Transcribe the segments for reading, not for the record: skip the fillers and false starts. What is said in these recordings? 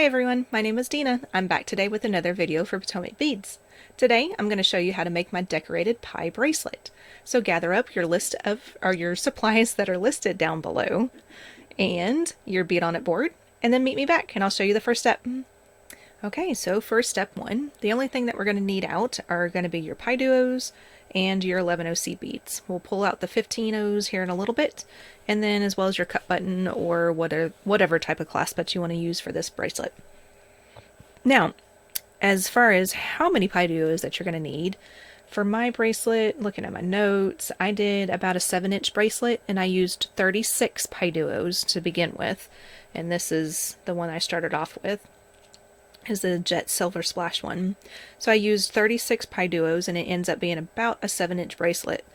everyone, my name is Dina. I'm back today with another video for PotomacBeads. Today I'm going to show you how to make my decorated pie bracelet. So gather up your list of your supplies that are listed down below and your bead on it board, and then meet me back and I'll show you the first step. Okay, so for step one, the only thing that we're going to need out are going to be your PieDuos and your 11 seed beads. We'll pull out the 15 O's here in a little bit, and then as well as your cut button or whatever type of clasp that you want to use for this bracelet. Now, as far as how many PieDuos that you're going to need, for my bracelet, looking at my notes, I did about a 7-inch bracelet and I used 36 PieDuos to begin with, and this is the one I started off with. Is the jet silver splash one. So I used 36 PieDuos and it ends up being about a 7-inch bracelet.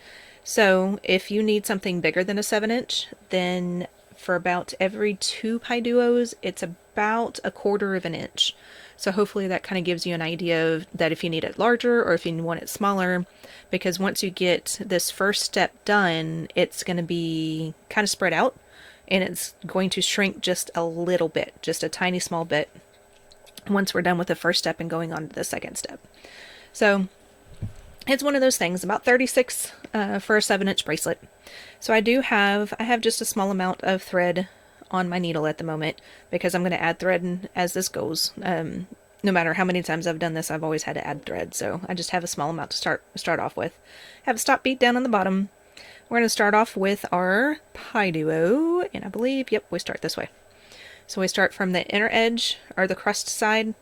So if you need something bigger than a 7-inch, then for about every 2 PieDuos, it's about 1/4 of an inch. So hopefully that kind of gives you an idea of that if you need it larger or if you want it smaller, because once you get this first step done, it's going to be kind of spread out and it's going to shrink just a little bit, just a tiny small bit, once we're done with the first step and going on to the second step. So it's one of those things, about 36 for a 7-inch bracelet. So I have just a small amount of thread on my needle at the moment because I'm going to add thread as this goes. No matter how many times I've done this, I've always had to add thread. So I just have a small amount to start off with. Have a stop bead down on the bottom. We're going to start off with our PieDuo, and I believe, yep, we start this way. So we start from the inner edge, or the crust side,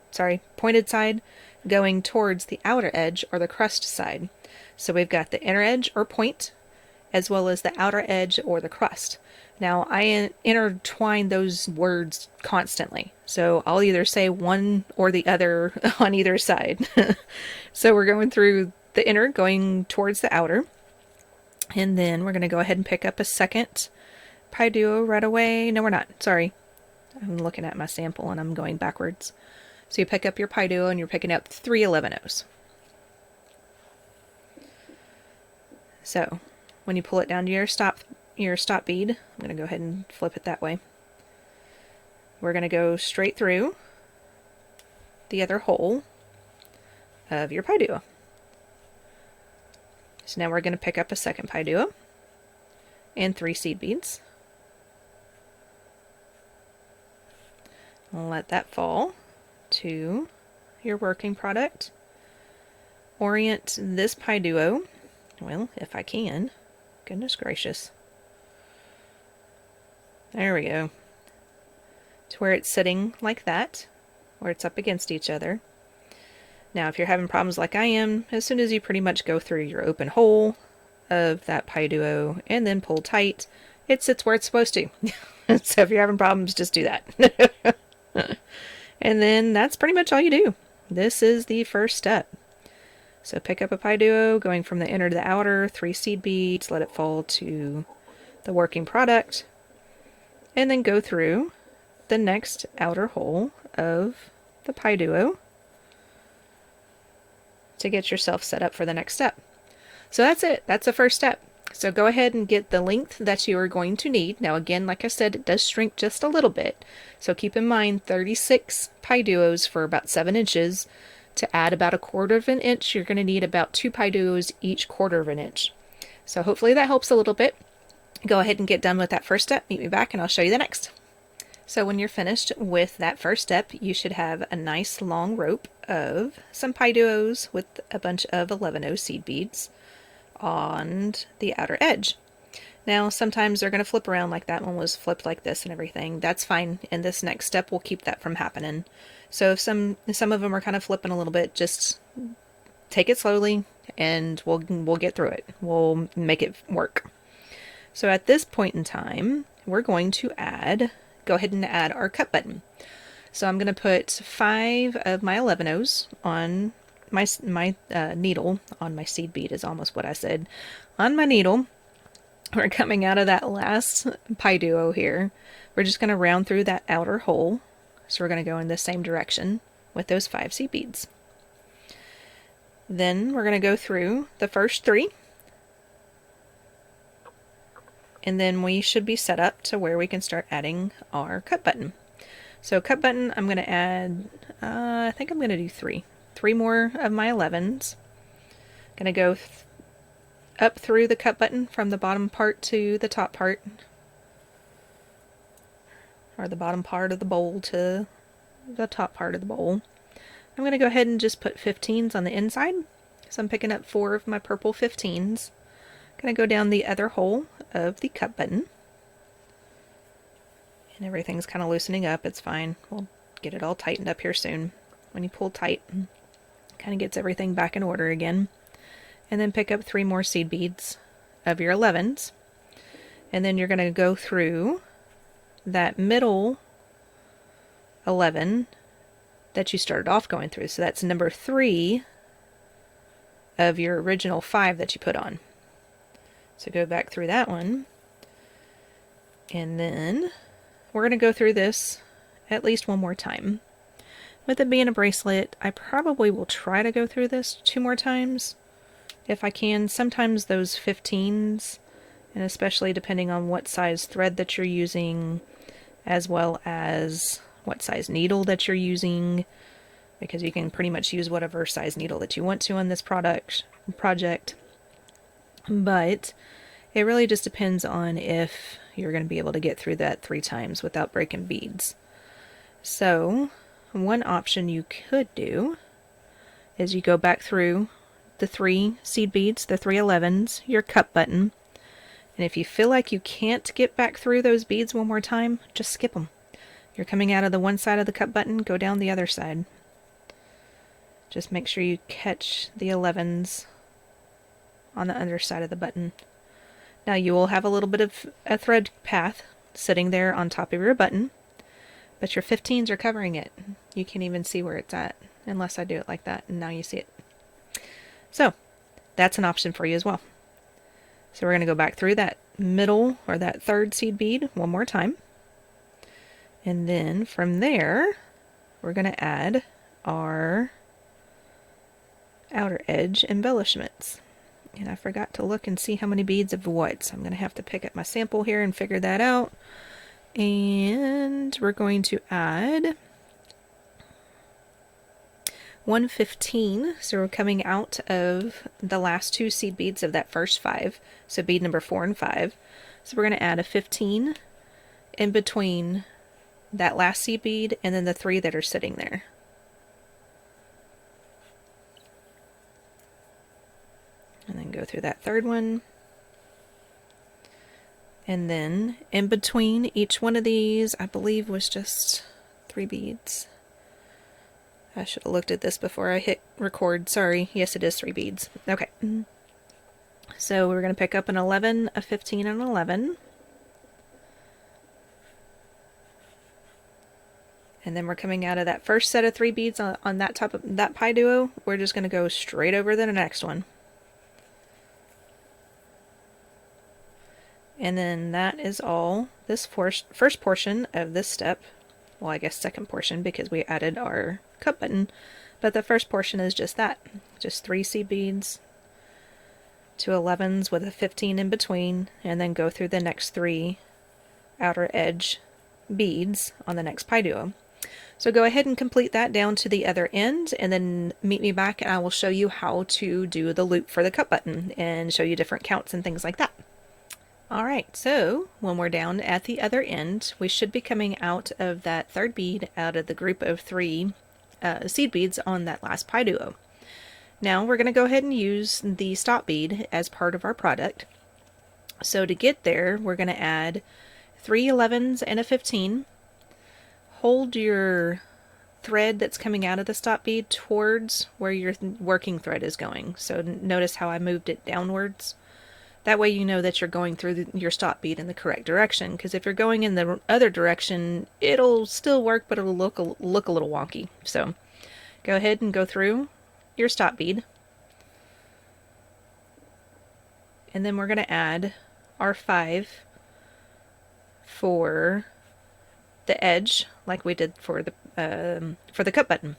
pointed side, going towards the outer edge, or the crust side. So we've got the inner edge, or point, as well as the outer edge, or the crust. Now, I intertwine those words constantly. So I'll either say one or the other on either side. So we're going through the inner, going towards the outer. And then we're going to go ahead and pick up a second PieDuo right away. No, we're not. Sorry. I'm looking at my sample and I'm going backwards. So you pick up your PieDuo and you're picking up 3 11 O's. So when you pull it down to your stop bead, I'm going to go ahead and flip it that way. We're going to go straight through the other hole of your PieDuo. So now we're going to pick up a second PieDuo and 3 seed beads. Let that fall to your working product. Orient this PieDuo, well, if I can, goodness gracious. There we go. To where it's sitting like that, where it's up against each other. Now, if you're having problems like I am, as soon as you pretty much go through your open hole of that PieDuo and then pull tight, it sits where it's supposed to. So if you're having problems, just do that. And then that's pretty much all you do. This is the first step. So pick up a PieDuo, going from the inner to the outer, 3 seed beads, let it fall to the working product, and then go through the next outer hole of the PieDuo to get yourself set up for the next step. So that's it. That's the first step. So go ahead and get the length that you are going to need. Now again, like I said, it does shrink just a little bit. So keep in mind 36 PieDuos for about 7 inches. To add about 1/4 of an inch, you're going to need about 2 PieDuos each 1/4 of an inch. So hopefully that helps a little bit. Go ahead and get done with that first step. Meet me back and I'll show you the next. So when you're finished with that first step, you should have a nice long rope of some PieDuos with a bunch of 11 seed beads on the outer edge. Now sometimes they're going to flip around like that one was flipped like this and everything. That's fine, and this next step will keep that from happening. So if some of them are kind of flipping a little bit, just take it slowly and we'll get through it. We'll make it work. So at this point in time, we're going to go ahead and add our cut button. So I'm going to put 5 of my 11 O's on my needle, on my seed bead is almost what I said, on my needle. We're coming out of that last PieDuo here. We're just going to round through that outer hole. So we're going to go in the same direction with those 5 seed beads. Then we're going to go through the first 3. And then we should be set up to where we can start adding our cut button. So cut button, I'm going to add, I think I'm going to do three more of my 11s. Going to go up through the cut button from the bottom part to the top part, or the bottom part of the bowl to the top part of the bowl. I'm going to go ahead and just put 15s on the inside. So I'm picking up 4 of my purple 15s. Going to go down the other hole of the cut button. And everything's kind of loosening up. It's fine. We'll get it all tightened up here soon. When you pull tight, kind of gets everything back in order again. And then pick up 3 more seed beads of your 11s. And then you're going to go through that middle 11 that you started off going through. So that's number 3 of your original 5 that you put on. So go back through that one. And then we're going to go through this at least one more time. With it being a bracelet, I probably will try to go through this 2 more times if I can. Sometimes those 15s, and especially depending on what size thread that you're using, as well as what size needle that you're using, because you can pretty much use whatever size needle that you want to on this project. But it really just depends on if you're going to be able to get through that 3 times without breaking beads. So one option you could do is you go back through the 3 seed beads, the 3 11s, your cut button, and if you feel like you can't get back through those beads one more time, just skip them. You're coming out of the one side of the cut button, go down the other side. Just make sure you catch the 11s on the underside of the button. Now you will have a little bit of a thread path sitting there on top of your button, but your 15s are covering it. You can't even see where it's at unless I do it like that, and now you see it. So that's an option for you as well. So we're going to go back through that middle, or that 3rd seed bead one more time. And then from there, we're going to add our outer edge embellishments. And I forgot to look and see how many beads of what, so I'm going to have to pick up my sample here and figure that out. And we're going to add 115, so we're coming out of the last 2 seed beads of that first 5, so bead number 4 and 5. So we're going to add a 15 in between that last seed bead and then the 3 that are sitting there. And then go through that 3rd one. And then in between each one of these, I believe was just 3 beads. I should have looked at this before I hit record. Sorry. Yes, it is 3 beads. Okay. So we're going to pick up an 11, a 15, and an 11. And then we're coming out of that first set of 3 beads on that top of that PieDuo. We're just going to go straight over to the next one. And then that is all this first portion of this step. Well, I guess second portion, because we added our cut button. But the first portion is just that. Just 3 seed beads, 2 11s with a 15 in between, and then go through the next 3 outer edge beads on the next PieDuo. So go ahead and complete that down to the other end, and then meet me back and I will show you how to do the loop for the cut button and show you different counts and things like that. Alright, so when we're down at the other end, we should be coming out of that 3rd bead out of the group of 3 seed beads on that last PieDuo. Now we're going to go ahead and use the stop bead as part of our product. So to get there, we're going to add 3 11s and a 15. Hold your thread that's coming out of the stop bead towards where your working thread is going. So notice how I moved it downwards. That way you know that you're going through your stop bead in the correct direction, because if you're going in the other direction, it'll still work, but it'll look a little wonky. So go ahead and go through your stop bead. And then we're going to add our 5 for the edge, like we did for the cut button.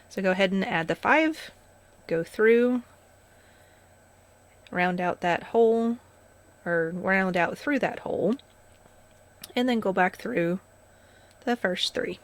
So go ahead and add the 5, go through, round out that hole, or round out through that hole, and then go back through the first 3.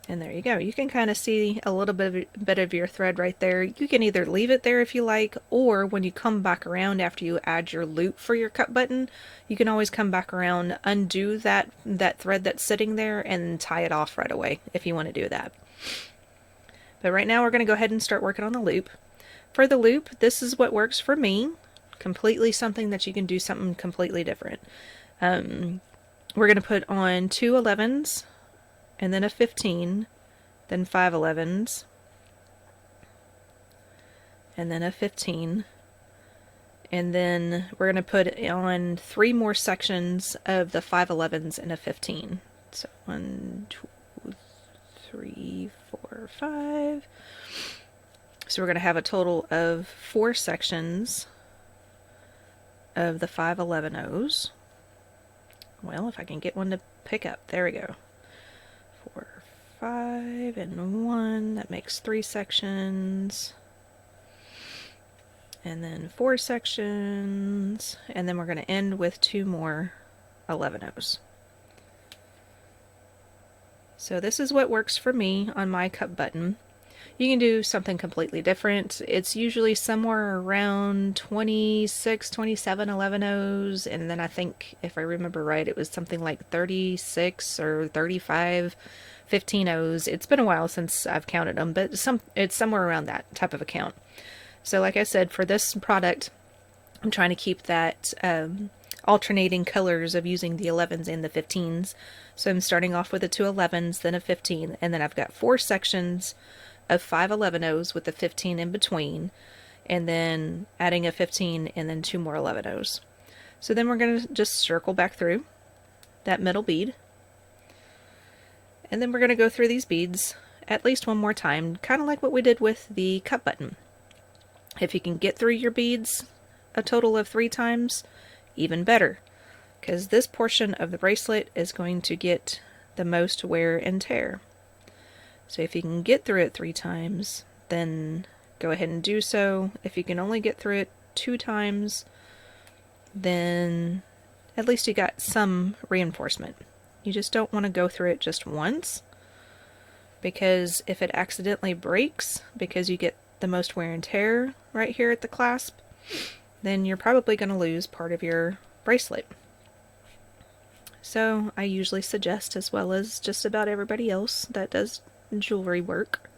And there you go. You can kind of see a little bit of your thread right there. You can either leave it there if you like, or when you come back around after you add your loop for your cut button, you can always come back around, undo that thread that's sitting there, and tie it off right away if you want to do that. But right now we're going to go ahead and start working on the loop. For the loop, this is what works for me. Completely something that you can do something completely different. We're going to put on 2 11s, and then a 15, then 5 11s, and then a 15, and then we're going to put on 3 more sections of the 5 11s and a 15. So 1, 2, 3, 4, 5. So we're going to have a total of 4 sections of the 5 11-Os. Well, if I can get one to pick up. There we go. 4, 5, and 1. That makes 3 sections. And then 4 sections. And then we're going to end with 2 more 11-Os. So this is what works for me on my cut button. You can do something completely different. It's usually somewhere around 26, 27 11-Os, and then I think, if I remember right, it was something like 36 or 35 15-Os. It's been a while since I've counted them, but it's somewhere around that type of a count. So like I said, for this product, I'm trying to keep that alternating colors of using the 11s and the 15s. So I'm starting off with the 2 11s, then a 15, and then I've got 4 sections of 5 11-Os with the 15 in between, and then adding a 15 and then 2 more 11-Os. So then we're going to just circle back through that middle bead, and then we're going to go through these beads at least one more time, kind of like what we did with the cut button. If you can get through your beads a total of 3 times, even better, because this portion of the bracelet is going to get the most wear and tear. So if you can get through it 3 times, then go ahead and do so. If you can only get through it 2 times, then at least you got some reinforcement. You just don't want to go through it just once, because if it accidentally breaks because you get the most wear and tear right here at the clasp, then you're probably going to lose part of your bracelet. So I usually suggest, as well as just about everybody else that does jewelry work,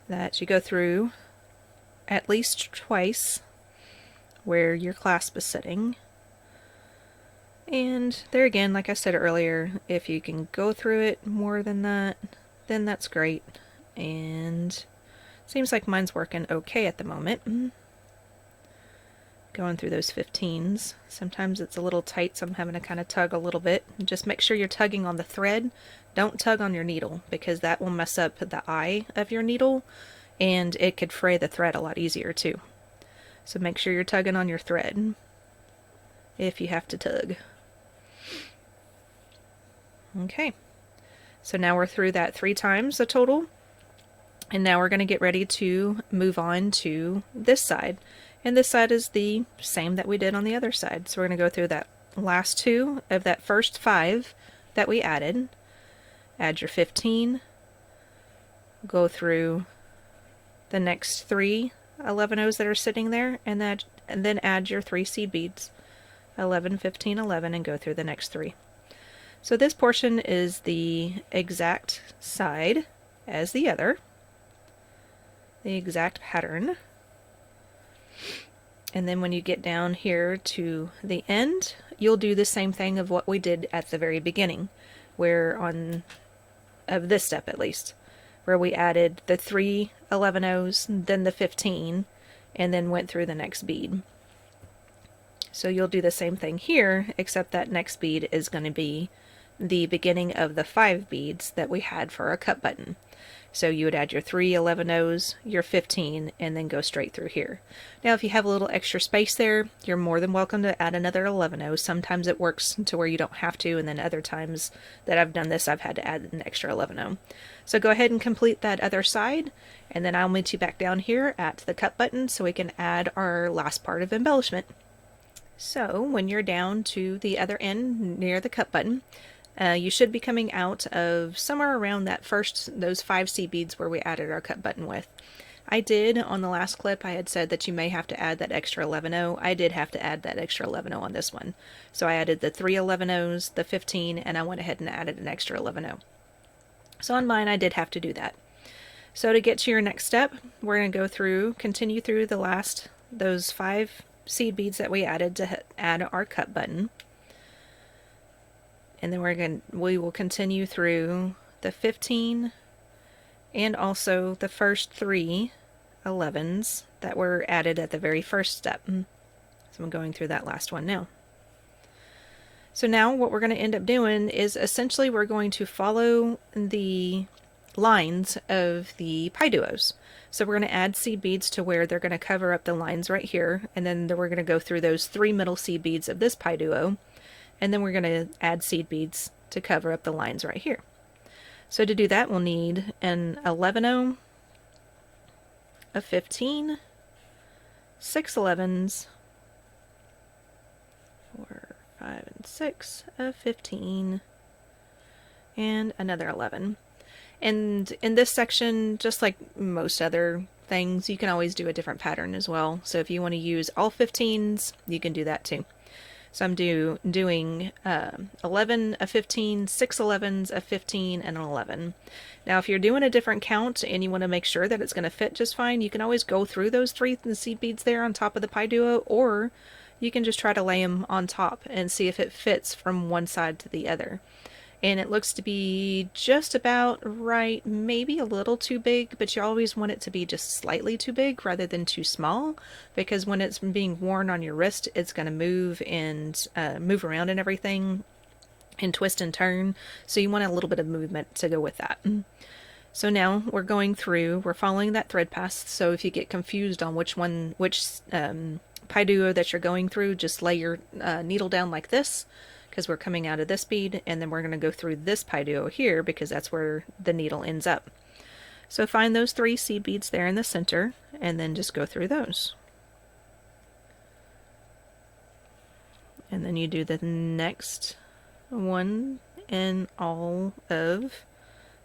that you go through at least twice where your clasp is sitting. And there again, like I said earlier, if you can go through it more than that, then that's great. And seems like mine's working okay at the moment. Going through those 15s. Sometimes it's a little tight, so I'm having to kind of tug a little bit. Just make sure you're tugging on the thread. Don't tug on your needle, because that will mess up the eye of your needle, and it could fray the thread a lot easier too. So make sure you're tugging on your thread if you have to tug. Okay, so now we're through that 3 times a total, and now we're going to get ready to move on to this side. And this side is the same that we did on the other side. So we're going to go through that last 2 of that first 5 that we added. Add your 15. Go through the next 3 11-Os that are sitting there, and then add your 3 seed beads. 11, 15, 11, and go through the next 3. So this portion is the exact side as the other. The exact pattern. And then when you get down here to the end, you'll do the same thing of what we did at the very beginning, where of this step at least, where we added the 3 11-Os, then the 15, and then went through the next bead. So you'll do the same thing here, except that next bead is going to be the beginning of the 5 beads that we had for our cut button. So you would add your 3 11-Os, your 15, and then go straight through here. Now if you have a little extra space there, you're more than welcome to add another 11-O. Sometimes it works to where you don't have to, and then other times that I've done this, I've had to add an extra 11-O. So go ahead and complete that other side, and then I'll meet you back down here at the cut button so we can add our last part of embellishment. So when you're down to the other end near the cut button, You should be coming out of somewhere around those 5 seed beads where we added our cut button with. I did, on the last clip, I had said that you may have to add that extra 11-0. I did have to add that extra 11-0 on this one. So I added the 3 11-0s, the 15, and I went ahead and added an extra 11-0. So on mine, I did have to do that. So to get to your next step, we're going to continue through those 5 seed beads that we added to add our cut button. And then we will continue through the 15 and also the first 3 11s that were added at the very first step. So I'm going through that last one now. So now what we're going to end up doing is essentially we're going to follow the lines of the PieDuos. So we're going to add seed beads to where they're going to cover up the lines right here, and then we're going to go through those 3 middle seed beads of this PieDuo, and then we're going to add seed beads to cover up the lines right here. So to do that, we'll need an 11-0, a 15, 6 11s, 4, 5, and 6, a 15, and another 11. And in this section, just like most other things, you can always do a different pattern as well. So if you want to use all 15s, you can do that too. So I'm doing 11, a 15, 6 11s, a 15, and an 11. Now if you're doing a different count and you want to make sure that it's going to fit just fine, you can always go through those 3 seed beads there on top of the PieDuo, or you can just try to lay them on top and see if it fits from one side to the other. And it looks to be just about right, maybe a little too big, but you always want it to be just slightly too big rather than too small, because when it's being worn on your wrist, it's going to move and move around and everything and twist and turn. So you want a little bit of movement to go with that. So now we're following that thread path. So if you get confused on which PieDuo that you're going through, just lay your needle down like this, because we're coming out of this bead, and then we're going to go through this PieDuo here because that's where the needle ends up. So find those 3 seed beads there in the center, and then just go through those. And then you do the next one in all of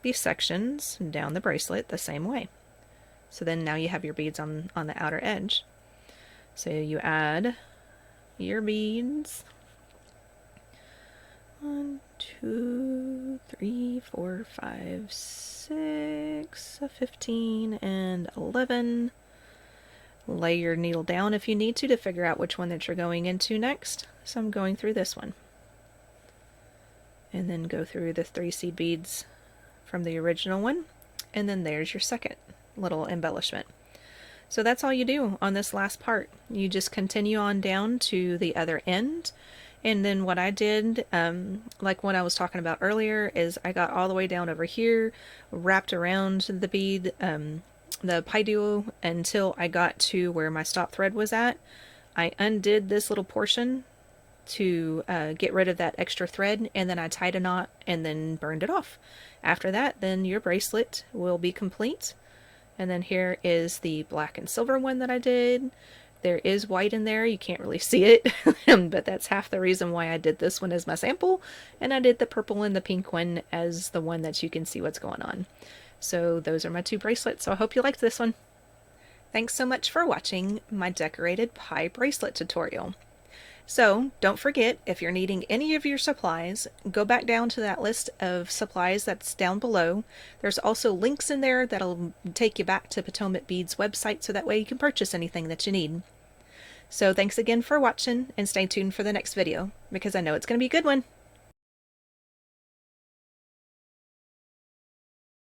these sections down the bracelet the same way. So then now you have your beads on the outer edge. So you add your beads. 1, 2, 3, 4, 5, 6, 15, and 11. Lay your needle down if you need to figure out which one that you're going into next. So I'm going through this one. And then go through the 3 seed beads from the original one. And then there's your second little embellishment. So that's all you do on this last part. You just continue on down to the other end. And then what I did, like what I was talking about earlier, is I got all the way down over here, wrapped around the bead, the PieDuo, until I got to where my stop thread was at. I undid this little portion to get rid of that extra thread, and then I tied a knot and then burned it off. After that, then your bracelet will be complete. And then here is the black and silver one that I did. There is white in there, you can't really see it, but that's half the reason why I did this one as my sample, and I did the purple and the pink one as the one that you can see what's going on. So those are my 2 bracelets, so I hope you liked this one. Thanks so much for watching my decorated pie bracelet tutorial. So don't forget, if you're needing any of your supplies, go back down to that list of supplies that's down below. There's also links in there that'll take you back to PotomacBeads' website, so that way you can purchase anything that you need. So thanks again for watching, and stay tuned for the next video, because I know it's going to be a good one.